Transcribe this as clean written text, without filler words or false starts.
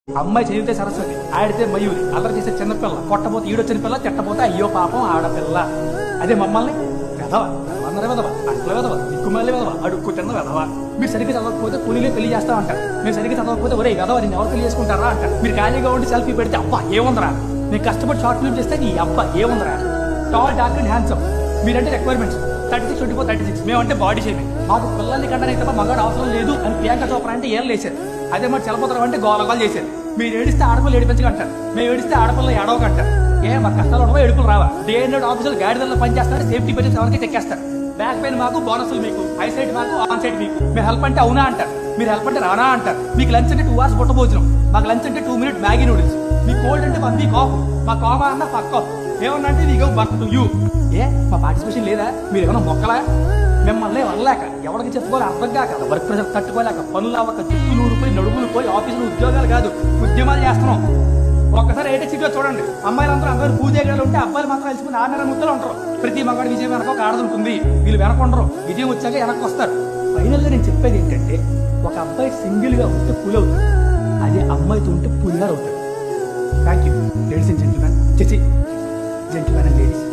అమ్మాయి చదివితే సరస్వతి, ఆడితే మయూరి, అల్లరి చేసే చిన్నపిల్ల, కొట్టబోతే ఈడొచ్చిన పిల్ల, తిట్టబోతే అయ్యో పాపం ఆడపిల్ల. అదే మమ్మల్ని వెధవ, అందరి వెధవ, అట్ల వెధవ, దిక్కుమాలి వెధవ, అడుక్కు తిన్న వెధవ. మీరు సరిగ్గా చదవకపోతే పులిలే పెళ్లి చేస్తా అంటారు. మీరు సరిగ్గా చదవకపోతే ఒరే వెధవ నేను ఎవరు పెళ్లి చేసుకుంటారా అంటారు. మీరు ఖాళీగా ఉండి సెల్ఫీ పెడితే అబ్బా ఏముందరా, నేను కష్టపడి షార్ట్ ఫిల్మ్ చేస్తే నీ అబ్బా ఏముందరా. టాల్, డార్క్ అండ్ హ్యాండ్సమ్ మీరంటే రిక్వైర్మెంట్స్ 36, 24, 36. మేమంటే బాడీ షేమింగ్. మాకు పిల్లల్ని కంటే తప్ప మగాడు అవసరం లేదు అని ప్రియాంక చోప్రా అంటే ఏం లేచారు. అదే మరి చలపతరం అంటే గోలగాలు చేశారు. మీరు ఏడిస్తే ఆడపిల్ల ఏడిపించకంటారు, మేము ఏడిస్తే ఆడపిల్ల ఏడవకంటారు. మా కష్టాలు ఉండవో ఎడుపులు రావా? డే అండ్ నైట్ ఆఫీసులు గాడిదల్లో పనిచేస్తారు, సేఫ్టీ బెడ్స్ ఎవరికి చెక్కేస్తారు. బ్యాక్ పెయిన్ మాకు, బోనస్లు మీకు, ఐ సైడ్ మాకు, ఆన్ సైడ్ మీకు. మేము హెల్ప్ అంటే అవునా అంటారు, మీరు హెల్ప్ అంటే రానా అంటారు. మీకు లంచ్ అంటే 2 hours బుట్ట భోజనం, మాకు లంచ్ అంటే 2 minute మ్యాగీ నూడిల్స్. మీ కోల్డ్ అంటే 1 week ఆఫ్, మా కోమా అన్న పక్క ఆఫ్. ఏమన్నా అంటే we gov birth to you. మా పార్టిసిపేషన్ లేదా? మీరు ఏమన్నా మొక్కలా? మిమ్మల్ని వదలేక, ఎవరికి చెప్పుకోవాలి అర్థం కాక, వర్క్ ప్రెషర్ తట్టుకోలేక, పనులు అవ్వక, చుట్టూ ఊడిపోయి నడుములు పోయి ఆఫీసులో ఉద్యోగాలు కాదు ఉద్యమాలు చేస్తున్నాం. ఒక్కసారి అయితే సిటీలో చూడండి, అమ్మాయిలందరూ అందరూ పూజలు ఉంటే అబ్బాయిలు మాత్రం కలిసిపోయి 6 నెలల ముద్దలు ఉంటారు. ప్రతి మగాడి విజయం వెనక ఒక ఆడది ఉంటుంది. వీళ్ళు వెనకుండరు, విజయం వచ్చాక వెనక్కి వస్తారు. ఫైనల్ గా నేను చెప్పేది ఏంటంటే, ఒక అబ్బాయి సింగిల్ గా ఉంటే పులి అవుతుంది, అదే అమ్మాయితో ఉంటే పులిగారు అవుతాడు. Thank you ladies and gentlemen, gentlemen and ladies.